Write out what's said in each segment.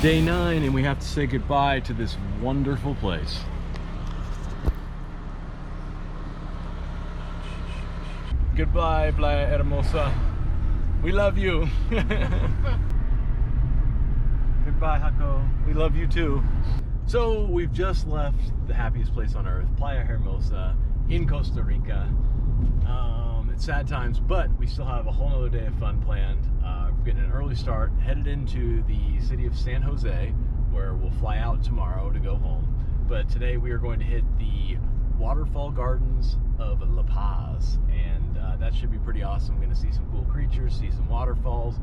Day 9 and we have to say goodbye to this wonderful place. Goodbye, Playa Hermosa. We love you. Goodbye, Jaco. We love you too. So we've just left the happiest place on earth, Playa Hermosa in Costa Rica. It's sad times, but we still have a whole nother day of fun planned. We're getting an early start, headed into the city of San Jose, where we'll fly out tomorrow to go home. But today we are going to hit the Waterfall Gardens of La Paz, and that should be pretty awesome. I'm going to see some cool creatures, see some waterfalls,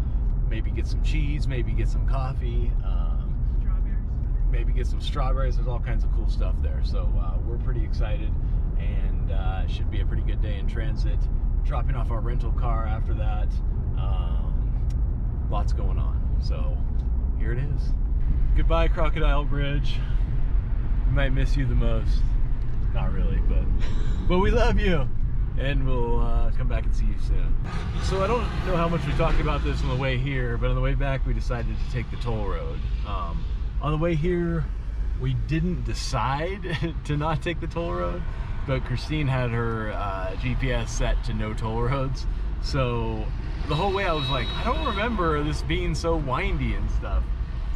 maybe get some cheese, maybe get some coffee, maybe get some strawberries. There's all kinds of cool stuff there. So we're pretty excited, and it should be a pretty good day in transit. Dropping off our rental car after that. Lots going on. So here it is. Goodbye, Crocodile Bridge. We might miss you the most. Not really, but we love you. And we'll come back and see you soon. So I don't know how much we talked about this on the way here, but on the way back we decided to take the toll road. On the way here, we didn't decide to not take the toll road, but Christine had her GPS set to no toll roads. So the whole way I was like, I don't remember this being so windy and stuff.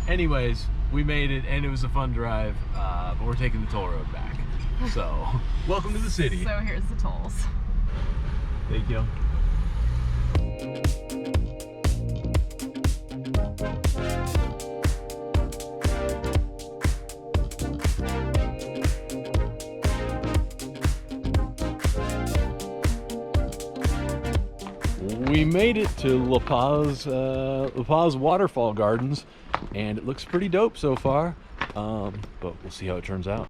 Anyways, we made it and it was a fun drive, but we're taking the toll road back. So, welcome to the city. So here's the tolls. Thank you. We made it to La Paz Waterfall Gardens, and it looks pretty dope so far, but we'll see how it turns out.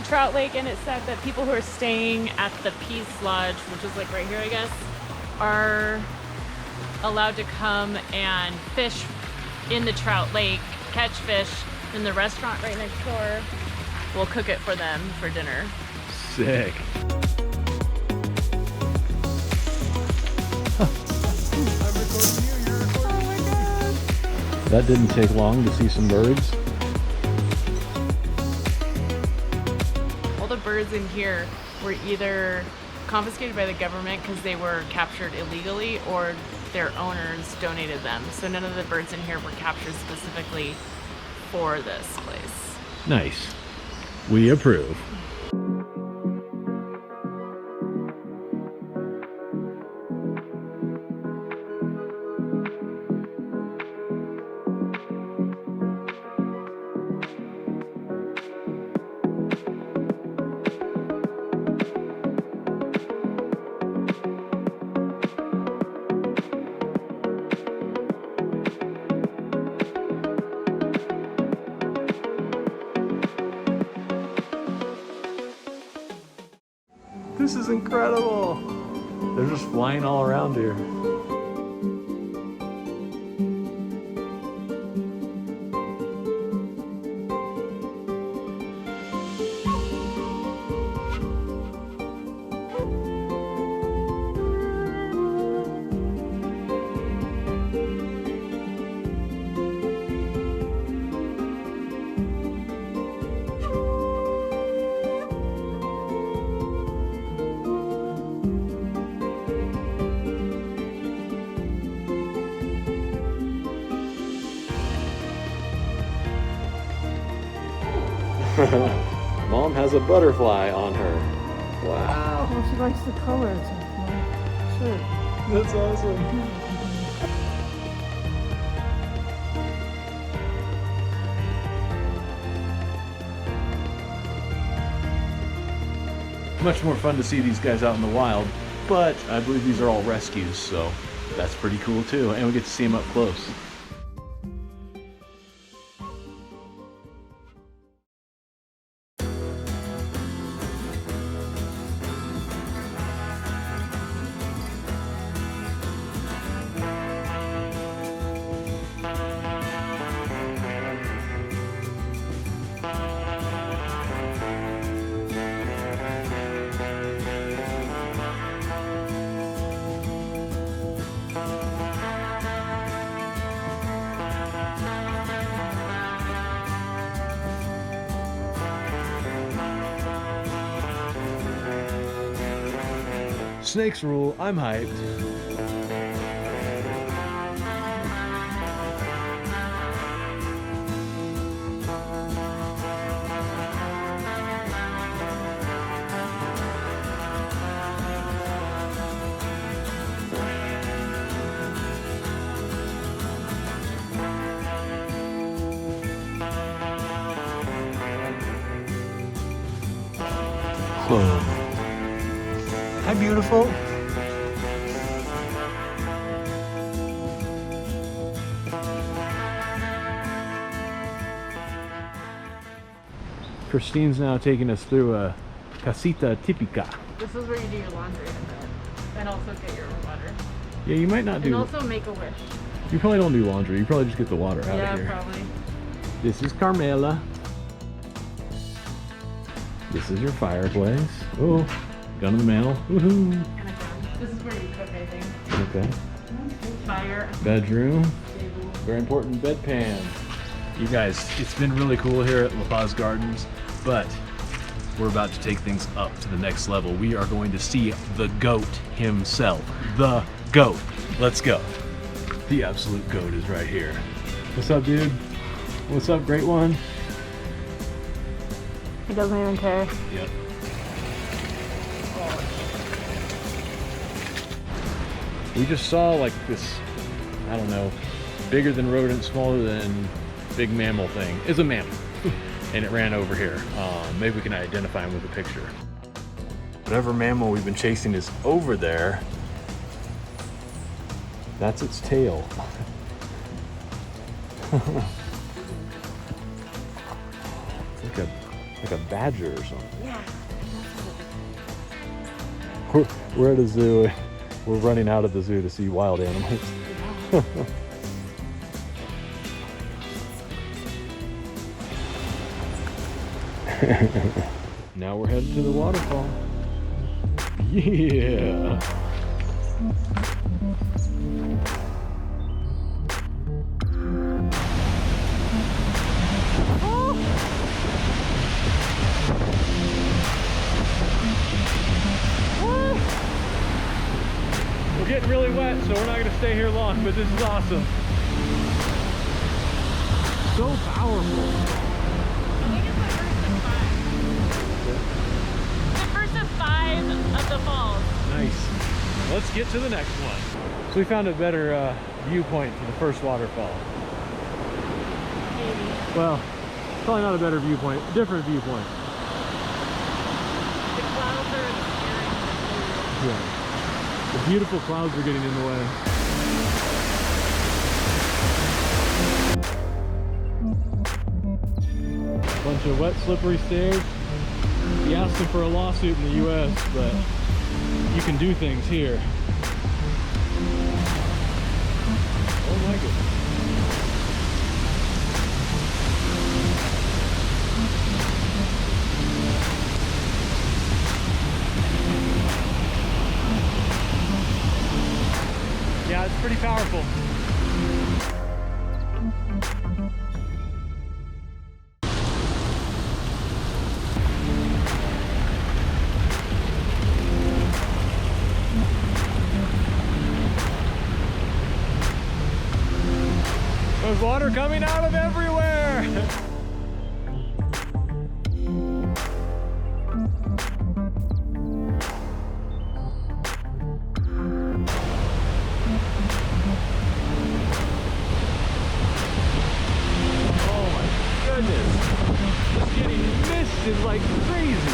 Trout Lake, and it said that people who are staying at the Peace Lodge, which is like right here I guess, are allowed to come and fish in the Trout Lake, catch fish, and the restaurant right next door will cook it for them for dinner. Sick. I'm recording you, you're recording me. Oh my God. That didn't take long to see some birds. The birds in here were either confiscated by the government because they were captured illegally, or their owners donated them. So none of the birds in here were captured specifically for this place. Nice. We approve. This is incredible. They're just flying all around here. Mom has a butterfly on her. Wow. Well, she likes the colors of my shirt. That's awesome. Much more fun to see these guys out in the wild, but I believe these are all rescues, so that's pretty cool too, and we get to see them up close. Snakes rule. I'm hyped. Whoa. Hi, beautiful. Christine's now taking us through a casita típica. This is where you do your laundry and also get your water. Yeah, you might not do. And also make a wish. You probably don't do laundry. You probably just get the water out of here. Yeah, probably. This is Carmela. This is your fireplace. Oh, gun in the mantle. Woohoo! And a gun. This is where you cook, I think. Okay. Fire. Bedroom. Table. Very important bedpan. You guys, it's been really cool here at Paz Gardens, but we're about to take things up to the next level. We are going to see the goat himself. The goat. Let's go. The absolute goat is right here. What's up, dude? What's up, great one? He doesn't even care. Yep. We just saw like this, I don't know, bigger than rodent, smaller than big mammal thing. It's a mammal. And it ran over here. Maybe we can identify him with a picture. Whatever mammal we've been chasing is over there. That's its tail. It's like a badger or something. Yeah. We're at a zoo. We're running out of the zoo to see wild animals. Now we're headed to the waterfall. Yeah. We're getting really wet, so we're not going to stay here long, but this is awesome. So powerful. First of 5 of the falls. Nice. Let's get to the next one. So we found a better viewpoint for the first waterfall. Maybe. Well, probably not a better viewpoint, different viewpoint. The clouds are obscuring. Yeah. The beautiful clouds are getting in the way. Bunch of wet, slippery stairs. He asked him for a lawsuit in the US, but you can do things here. Oh my goodness. Yeah, it's pretty powerful. There's water coming out of everywhere. Oh my goodness. Just getting misted like crazy.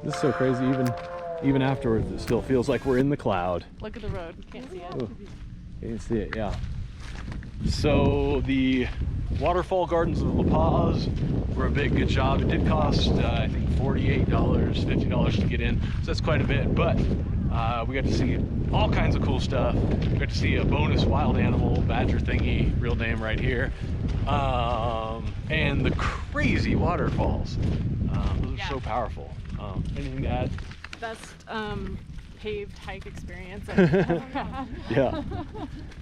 This is so crazy, even afterwards, it still feels like we're in the cloud. Look at the road. You can't see it. Ooh, you can see it, yeah. So the Waterfall Gardens of La Paz were a big good job. It did cost, I think, $48, $50 to get in, so that's quite a bit. But we got to see all kinds of cool stuff. We got to see a bonus wild animal badger thingy, real name right here. and the crazy waterfalls. Those are so powerful. Anything to add? Best paved hike experience I've ever had. Yeah,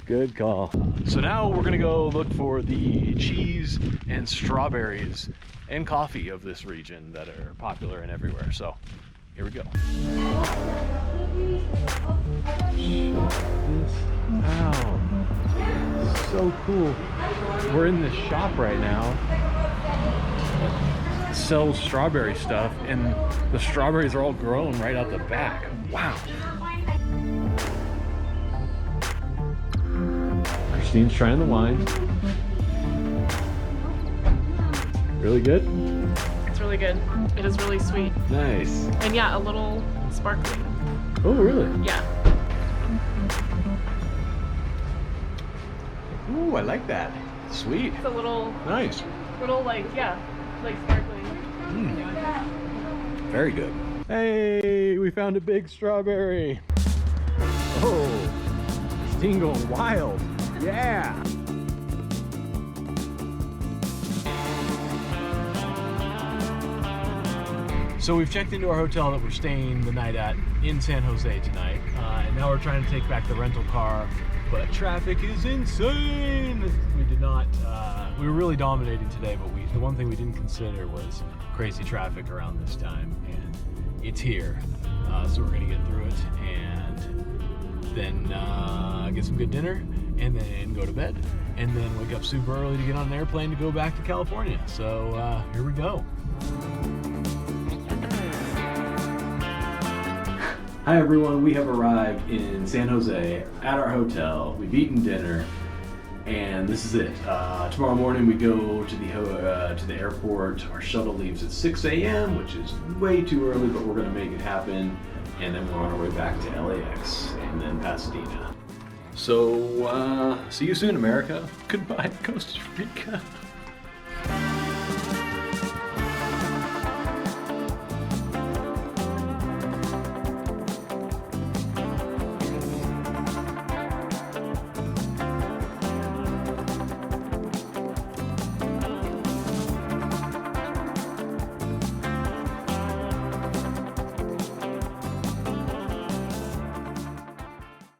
good call. So now we're gonna go look for the cheese and strawberries and coffee of this region that are popular and everywhere. So here we go. Wow, so cool. We're in this shop right now. It sells strawberry stuff, and the strawberries are all grown right out the back. Wow. Christine's trying the wine. Really good? It's really good. It is really sweet. Nice. And yeah, a little sparkling. Oh, really? Yeah. Ooh, I like that. Sweet. It's a little, Nice. like sparkling. Very good. Hey, we found a big strawberry. Oh, Christine going wild. Yeah. So we've checked into our hotel that we're staying the night at in San Jose tonight, and now we're trying to take back the rental car, but traffic is insane. We did not, we were really dominating today, but the one thing we didn't consider was crazy traffic around this time, and it's here. So we're gonna get through it and then get some good dinner and then go to bed and then wake up super early to get on an airplane to go back to California. So here we go. Hi everyone, we have arrived in San Jose at our hotel. We've eaten dinner, and this is it. Tomorrow morning we go to the airport. Our shuttle leaves at 6 a.m., which is way too early, but we're gonna make it happen. And then we're on our way back to LAX and then Pasadena. So see you soon, America. Goodbye, Costa Rica.